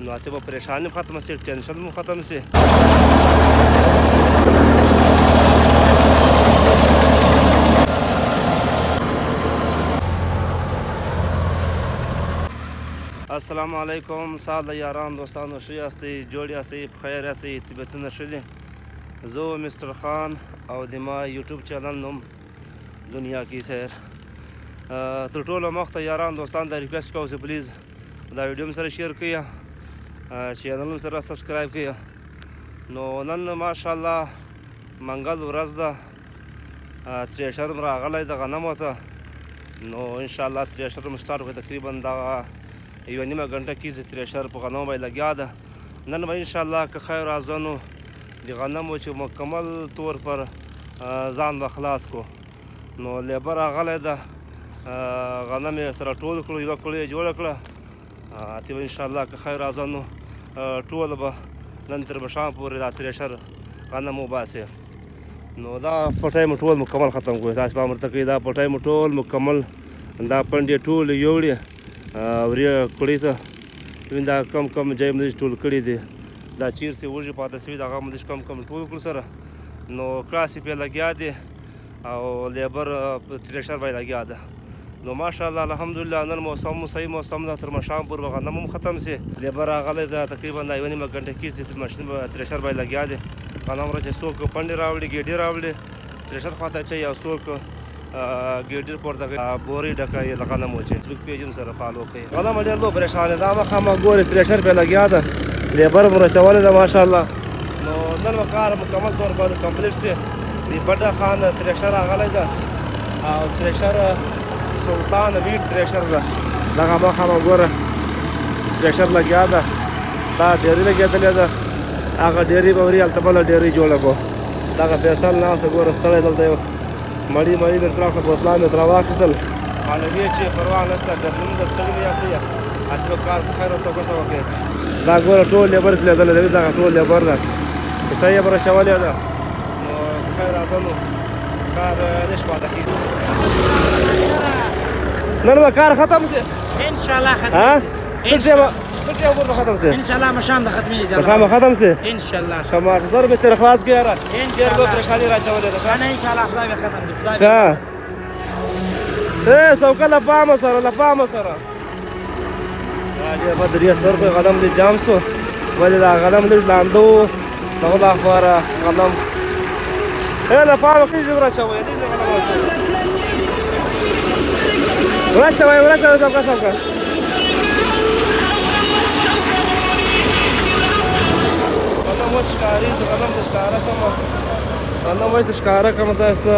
نو اته به پریشانی ختم شي، ټینشن مو ختم شي. السلام علیکم سال یاران دوستانو، ښه یاستئ، جوړ یاستئ، په خیر یاستئ، طبیعتونه ښه دي. زه مستر خان او د ما یوټیوب چینل نوم دنیا کې سیر. تر ټولو مخته یاران دوستان دا ریکویسټ کوم چې پلیز دا ویډیو سره شیر کړئ، چینل سره سبسکرایب کړئ. نو نن ماشاءالله منګل ورځ ده، تریشر راغلی د غنمو ته. نو انشاءالله تریشر م سټارټ کړو، تقریبا دا یوه نیمه ګنټه کېږي تریشر په غنمو باندې لګیا ده. نن به انشاءالله که خیر ازنو د غنمو چې مکمل طور پر ځان به خلاص کو. نو لیبر راغلی ده، غنم یې سره ټول کړو، یوه کړو یې جوړه کړه. ته به انشاءالله که خیر ازنو ټول به نن تر بشام پورې دا تریشر غنم وباسي. نو دا پټی مو ټول مکمل ختم کړو. تاسو پام ورته کوئ، دا پټی مو ټول مکمل، دا پنډې ټولې یوړې ورې کړې ته. دا کم کم ځای مو ټول کړي دي، دا چیرته وږي پاتې شوي دغه مو کم کم ټول کړو سره. نو کراس یې پرې لګیا دی او لیبر په تریشر باندې لګیا ده. نو ماشاءالله الحمدلله نن موسم صحیح موسم ده، تر ماښام پورې به غنم هم ختم شي. لیبر راغلی ده، تقریبا دا یوه نیمه ګنټه کېږي ماشین به تریشر باندې لګیا دی. غنم را چې څوک پنډې راوړي، ګېډې راوړي تریشر خواته اچوي، او څوک ګېډې پورته کوي، بورې ډکوي له غنمو چې فیسبوک پیج هم سره فالو کوي. غنم ډېر لو پریشان دی، دا مخامخ ګورې تریشر پرې لګیا ده، لیبر مو رچولی ده ماشاءالله. نو نن به کار مکمل طور باندې کمپلیټ شي. د بډه خان تریشر راغلی ده او تریشر سلطان ویټ تریشر ده، دغه مخامخ ګوره تریشر لګیا ده. دا ډېرۍ لګېدلې ده، هغه ډېرۍ به وري هلته بله ډېرۍ جوړه کړو. دغه فیصل ناسته ګوره ستړی دلته یو مړي مړي مې تراخه بوتلان مې ترې واخیستل. معنوي چې پروا نشته، ګرمي ده، ستړي مې یاستئ، اته به کار په خیر او سوکه وکړئ. دا ګوره ټول لیبر تلېدلی دی، دغه ټول لیبر ده، کښتۍ یې به رچولې ده. نو خیر راځه نو کار نه شي پاته کېږي. نن به کار ختم شي انشاءالله. ختم څه ټیم ورته ختم شي انشاءالله، مشام د ختمېږي مخامخ ختم شي انشاءالله. شمار در به تر خلاص کړي یاره، ډېر به پریشاني را اچولې ده. نه انشاءالله خدای به ختم کړي. خدای ښه سوکه له پامه سره، له پامه سره. دا ډېر بد ریس ورکړی، غنم دې جام شو، ولې دا غنم لږ لانده و، دغه لپاره غنم له پامه کښې ورچوئ، لږ غنم ورچوئ، ورچوئ سوکه سوکه. غنم اوس ښکارېږي، غنم دې ښکاره کړمه، غنم اوس دې ښکاره کړمه تاسو ته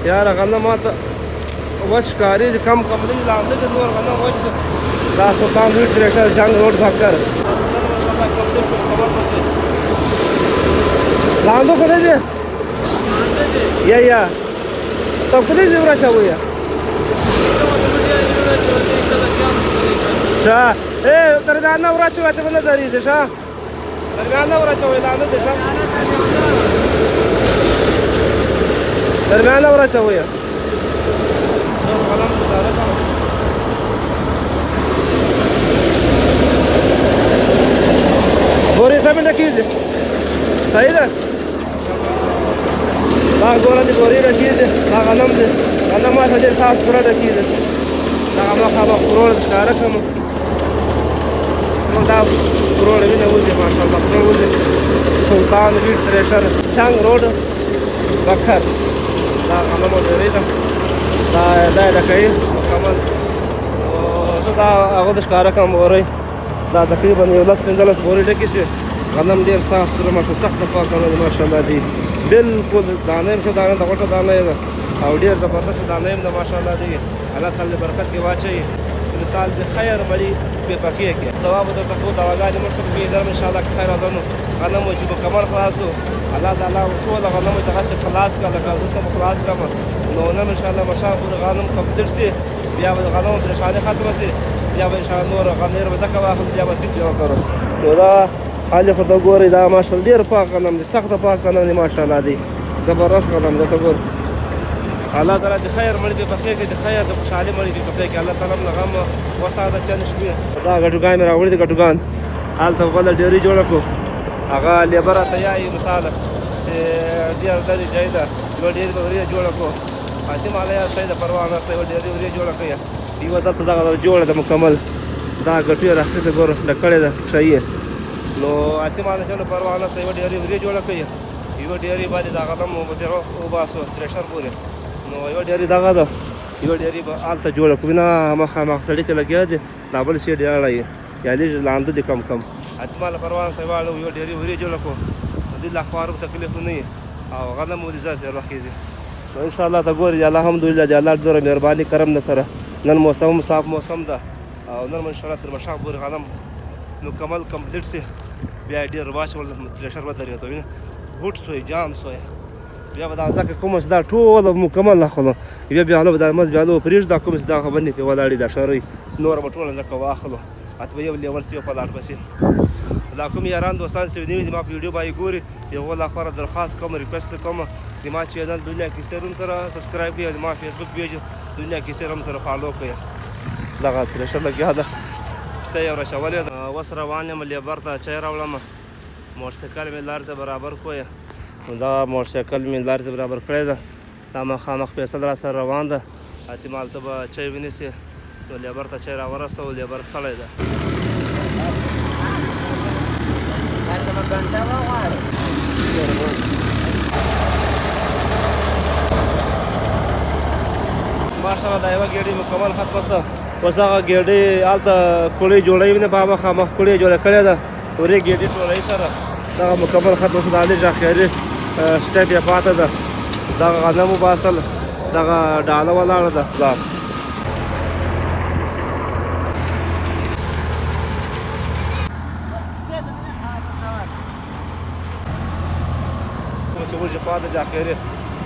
یاره. غنم ماته اوس ښکارېږي، کم کم لږ لانده دي، نور غنم اوس دي. دا سلطان ویټ تریشر جنګ روډ فکر لانده خو نه دي یا ته خو دې ورچوئ ښه. درمیانه ورچوئ، ته به نه درېږي. ښه درمیانه ورچوئ، لانده دي. ښه درمیانه ورچوئ. بورې سمې ډکېږي، صحیح ده. دا ګوره دې بورې ډکېږي، دا غنم دی، غنم ماته ډېر صاف سوره ډکېږي. دغه مخامخ کروړ ښکاره کړم. نو دا کروړ وینه وځي ماشاءالله، کروړ وځي. سلطان ویټ تریشر چنګ روډ بکر، دا غنمو ډېرۍ ده، دا یې ډکوي مکمل. زه دا هغه د ښکاره کړم بورۍ، دا تقریبا یو 10-15 بورې ډکې شوې. غنم ډېر صاف سوره ماشاءالله، سخته پاکه نه ده ماشاءالله دي، بلکل دانه یې ښه دانه ده، غوټه دانه یې ده او ډېر زبردست دانه یې ده ماشاءالله دي. الله تعالی برکت کې واچوي، مثال د خیر مړي پې پخې کړي. دوا به درته کوو، دواګانې موږ ته به درم انشاءالله که خیر ازنو. غنم چې مکمل خلاص و، الله تعالی ټول غنمو ته هسې خلاص کړه لکه زه څه خلاص کړم. نو نن انشاءالله ماښام پورې غنم کمپلیټ شي، بیا به د غنمو پریشاني ختمه شي، بیا به انشاءالله نور غنم به ځکه واخلو، بیا به تیت جوړ کړو. نو دا حال یې ورته ګورئ، دا ماشاءالله ډېر پاک غنم دی، سخته پاک غنم دی ماشاءالله دی، زبردست غنم دی. ته ګورئ الله تعالی د خیر مړي دې په خیر کې د خیر د خوشحالي مړي دې په خیر کې الله تعالی موږ غم وسعادت چا نشوي دا ګټوګان مې راوړي دي ګټوګان هلته بله ډېرۍ جوړه کړو هغه لیبره ته یایي مثاله چې ډېر لرې ځای ده یوه ډېرۍ به ورې جوړه کړو حاتم علیه صحیح ده پروا نشته یوه ډېرۍ ورې جوړه کړئ یوه دلته دغه جوړه ده مکمل دا ګټو یې راښکته ګوره ډکړې ده ښایي نو حاتم علیه چلو پروا نشته یوه ډېرۍ ورې جوړه کړئ یوه ډېرۍ باندې دغه دم وباسو ترېشر پورې نو یوه ډېرۍ دغه ده یوه ډېرۍ به هلته جوړه کړو نه مخامخ سړي کې لګیا دي دا بل شی ډېر اړه یې یا لږ لانده دي کم کم حتماله پروا نشته واړه یوه ډېرۍ ورې جوړه کړو د دې لا خوارو تکلیف نه وي او غنم مو دې زیات ډېر وخت کېږي نو انشاءالله ته ګورې د الله الحمدلله د الله ډېره مهرباني کرم نه سره نن موسم صاف موسم ده او نن به انشاءالله تر مشاق پورې غنم مکمل کمپلیټ سي بیا یې ډېر واچول ترېشر به درېږي وینه بوټ سوی جام سوی بیا به دا ځکه کومه چې دا ټوله مکمل اخلو بیا هله به دا مز بیا هله پرېږدو دا کومه چې دا خبر نه پرې ولاړې دا شرۍ نوره به ټوله ځکه واخلو اته به یو لیول سي یو په لاټ پسې دا کوم یاران دوستان چې نوي زما په ویډیو باندې ګوري د هغو لپاره درخواست کوم ریکویسټ کوم زما چینل دنیا کیسې هم سره سبسکرایب کړئ زما فیسبوک پیج دنیا کیسې هم سره فالو کړئ دغه ترېشر لګیا ده ته یې راشولې ده اوس روان یم لیبر ته چای راوړم موټرسایکل مې لارې ته برابر کړی نو دا موټرسایکل مې لارې ته برابر کړی ده دا مخامخ فیصل را سره روان ده احتمال ته به چای ونیسي نو لیبر ته چای راورسوه لیبر ستړی ده ماشاءالله دا یوه ګېډۍ مکمل ختمه شوه اوس هغه ګېډۍ هلته کړۍ جوړوي نه په مخامخ کړۍ جوړه کړې ده ورې ګېډۍ ټولوي سره دغه مکمل ختمه شوه د علي اخري سټیپ یې پاته ده دغه غنم وباسل دغه ډاله ولاړه ده پلار چې وږي پاته دي اخري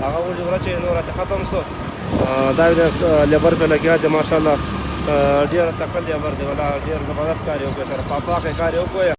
هغه وږي وره چې نور راته ختم شو دا لیبر پې لګیا دی ماشاءالله ډېر تکل لیبر دی ولا ډېر زبردست کار یې وکړی سره پاکه کار یې وکړی